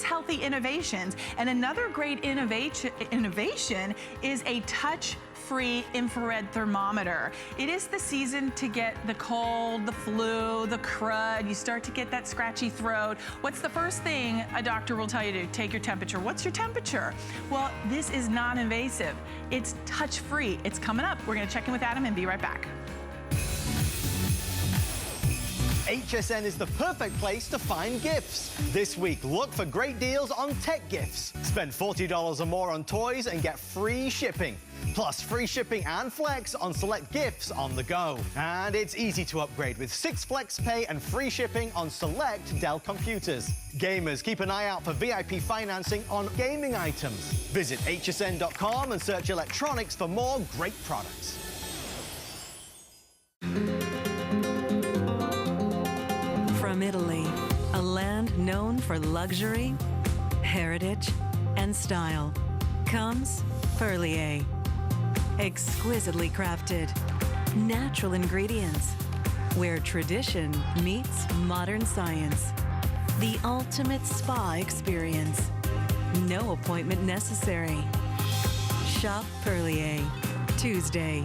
Healthy innovations. And another great innovation is a touch-free infrared thermometer. It is the season to get the cold, the flu, the crud. You start to get that scratchy throat. What's the first thing a doctor will tell you to take your temperature? What's your temperature? Well, this is non-invasive. It's touch-free. It's coming up. We're going to check in with Adam and be right back. HSN is the perfect place to find gifts. This week, look for great deals on tech gifts. Spend $40 or more on toys and get free shipping. Plus, free shipping and flex on select gifts on the go. And it's easy to upgrade with 6 flex pay and free shipping on select Dell computers. Gamers, keep an eye out for VIP financing on gaming items. Visit hsn.com and search electronics for more great products. From Italy, a land known for luxury, heritage, and style, comes Perlier. Exquisitely crafted, natural ingredients, where tradition meets modern science. The ultimate spa experience. No appointment necessary. Shop Perlier, Tuesday.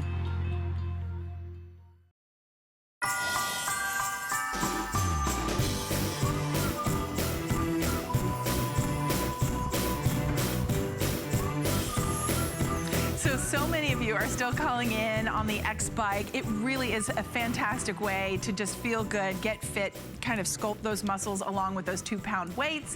So many of you are still calling in on the X-Bike. It really is a fantastic way to just feel good, get fit, kind of sculpt those muscles along with those 2-pound weights.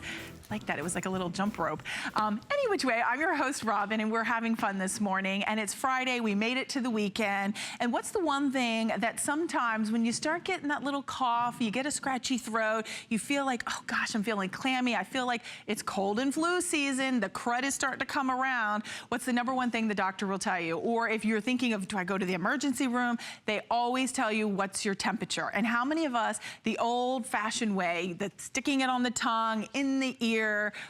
Like that, it was like a little jump rope. Any which way, I'm your host, Robin, and we're having fun this morning, and it's Friday, we made it to the weekend, and what's the one thing that sometimes when you start getting that little cough, you get a scratchy throat, you feel like, oh gosh, I'm feeling clammy, I feel like it's cold and flu season, the crud is starting to come around, what's the number one thing the doctor will tell you? Or if you're thinking of, do I go to the emergency room? They always tell you what's your temperature. And how many of us, the old-fashioned way, that sticking it on the tongue, in the ear,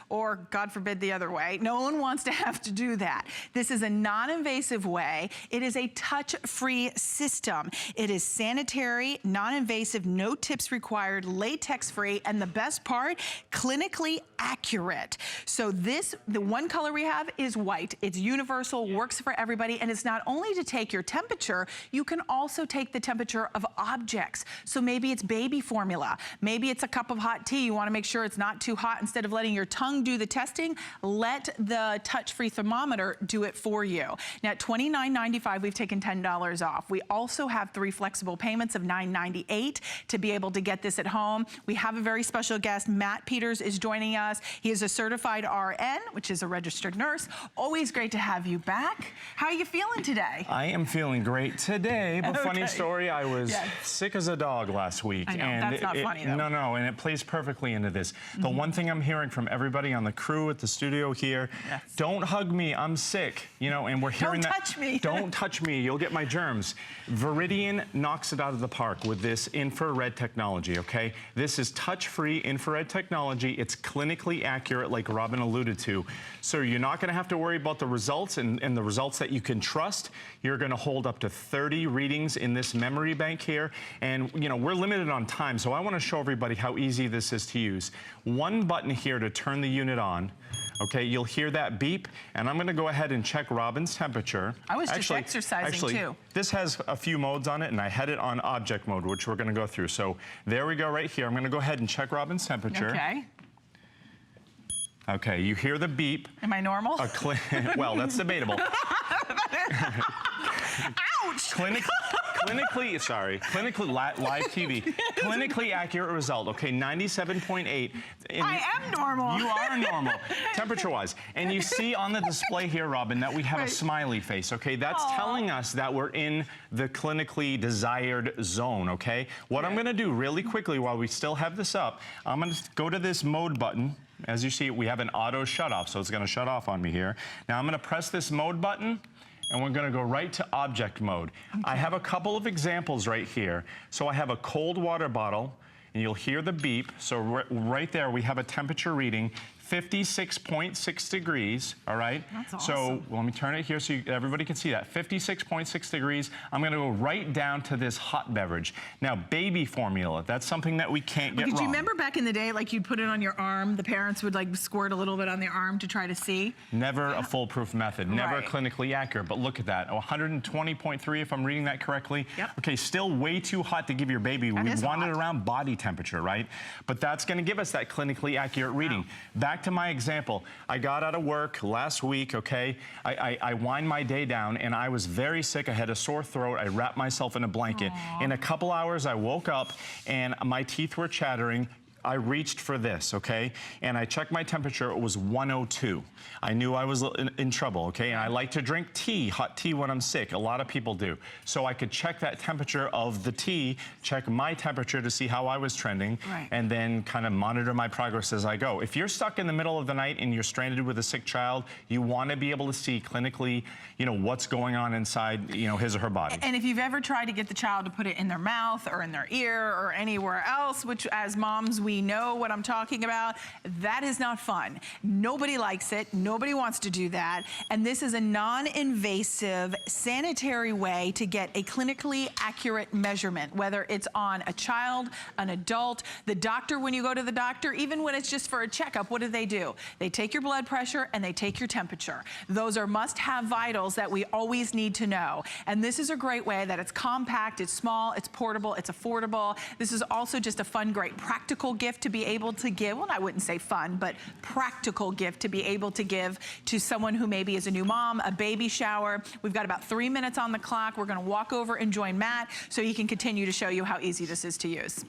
or God forbid the other way. No one wants to have to do that. This is a non-invasive way. It is a touch-free system. It is sanitary, non-invasive, no tips required, latex-free, and the best part, clinically accurate. So this, the one color we have is white. It's universal, works for everybody, and it's not only to take your temperature, you can also take the temperature of objects. So maybe it's baby formula. Maybe it's a cup of hot tea. You want to make sure it's not too hot. Instead of letting your tongue do the testing, let the touch-free thermometer do it for you. Now at $29.95, we've taken $10 off. We also have 3 flexible payments of $9.98 to be able to get this at home. We have a very special guest. Matt Peters is joining us. He is a certified RN, which is a registered nurse. Always great to have you back. How are you feeling today? I am feeling great today, but funny story, I was sick as a dog last week. I know, and that's not funny though. No, and it plays perfectly into this. The one thing I'm hearing from everybody on the crew at the studio here, don't hug me, I'm sick, you know, and we're hearing that. Don't touch me. Don't touch me, you'll get my germs. Veridian knocks it out of the park with this infrared technology, okay? This is touch-free infrared technology. It's clinically accurate, like Robin alluded to. So you're not gonna have to worry about the results and the results that you can trust. You're gonna hold up to 30 readings in this memory bank here. And you know, we're limited on time, so I wanna show everybody how easy this is to use. One button here to turn the unit on. Okay, you'll hear that beep, and I'm gonna go ahead and check Robin's temperature. I was just exercising too. This has a few modes on it, and I had it on object mode, which we're gonna go through. So there we go right here. I'm gonna go ahead and check Robin's temperature. Okay. Okay, you hear the beep. Am I normal? Well, that's debatable. Ouch! Clinically, live TV. Clinically accurate result, okay, 97.8. I am normal. You are normal, temperature-wise. And you see on the display here, Robin, that we have a smiley face, okay? That's telling us that we're in the clinically desired zone, okay? What I'm gonna do really quickly while we still have this up, I'm gonna go to this mode button. As you see, we have an auto shut off, so it's gonna shut off on me here. Now I'm gonna press this mode button, and we're gonna go right to object mode. Okay. I have a couple of examples right here. So I have a cold water bottle, and you'll hear the beep. So right there, we have a temperature reading, 56.6 degrees, all right? That's awesome. So let me turn it here so everybody can see that. 56.6 degrees. I'm gonna go right down to this hot beverage. Now, baby formula, that's something that we can't get wrong. Do you remember back in the day, like you'd put it on your arm, the parents would like squirt a little bit on their arm to try to see? Never a foolproof method, never Right. clinically accurate, but look at that. 120.3 if I'm reading that correctly. Yep. Okay, still way too hot to give your baby. We want it around body temperature, right? But that's gonna give us that clinically accurate reading. Back to my example. I got out of work last week, okay? I wind my day down and I was very sick. I had a sore throat. I wrapped myself in a blanket. In a couple hours, I woke up and my teeth were chattering. I reached for this, okay? And I checked my temperature, it was 102. I knew I was in trouble, okay? And I like to drink tea, hot tea when I'm sick. A lot of people do. So I could check that temperature of the tea, check my temperature to see how I was trending, and then kind of monitor my progress as I go. If you're stuck in the middle of the night and you're stranded with a sick child, you want to be able to see clinically, you know, what's going on inside, you know, his or her body. And if you've ever tried to get the child to put it in their mouth or in their ear or anywhere else, which as moms, we know what I'm talking about, that is not fun. Nobody likes it. Nobody wants to do that. And this is a non-invasive, sanitary way to get a clinically accurate measurement, whether it's on a child, an adult, the doctor when you go to the doctor, even when it's just for a checkup, what do? They take your blood pressure and they take your temperature. Those are must-have vitals that we always need to know. And this is a great way that it's compact, it's small, it's portable, it's affordable. This is also just a fun, great practical gift to be able to give. Well, I wouldn't say fun, but practical gift to be able to give to someone who maybe is a new mom, a baby shower. We've got about 3 minutes on the clock. We're gonna walk over and join Matt so he can continue to show you how easy this is to use.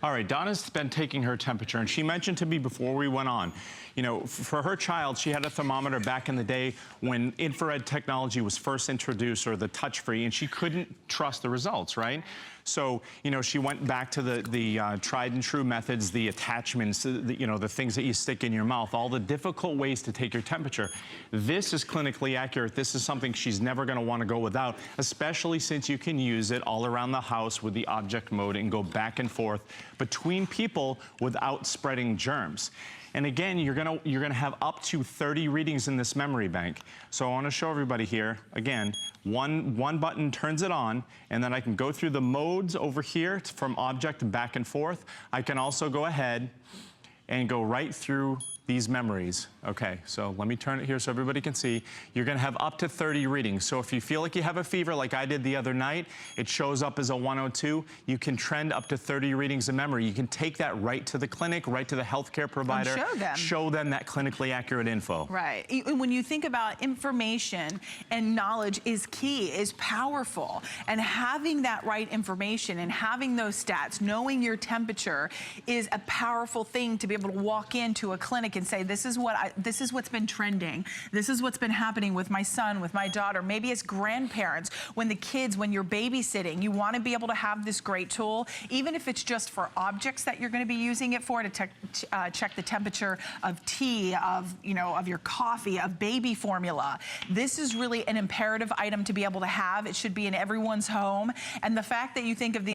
All right, Donna's been taking her temperature, and she mentioned to me before we went on, you know, for her child, she had a thermometer back in the day when infrared technology was first introduced, or the TouchFree, and she couldn't trust the results, right? So, you know, she went back to the tried and true methods, the attachments, you know, the things that you stick in your mouth, all the difficult ways to take your temperature. This is clinically accurate. This is something she's never going to want to go without, especially since you can use it all around the house with the object mode and go back and forth between people without spreading germs. And again, you're gonna have up to 30 readings in this memory bank. So I want to show everybody here, again, one button turns it on, and then I can go through the modes over here from object back and forth. I can also go ahead and go right through these memories. Okay, so let me turn it here so everybody can see. You're gonna have up to 30 readings. So if you feel like you have a fever like I did the other night, it shows up as a 102, you can trend up to 30 readings of memory. You can take that right to the clinic, right to the healthcare provider. And show them that clinically accurate info. Right, when you think about information and knowledge is key, is powerful. And having that right information and having those stats, knowing your temperature is a powerful thing to be able to walk into a clinic and say, this is what's been trending. This is what's been happening with my son, with my daughter. Maybe as grandparents, when you're babysitting, you want to be able to have this great tool, even if it's just for objects that you're going to be using it for, to check the temperature of tea, of your coffee, of baby formula. This is really an imperative item to be able to have. It should be in everyone's home. And the fact that you think of the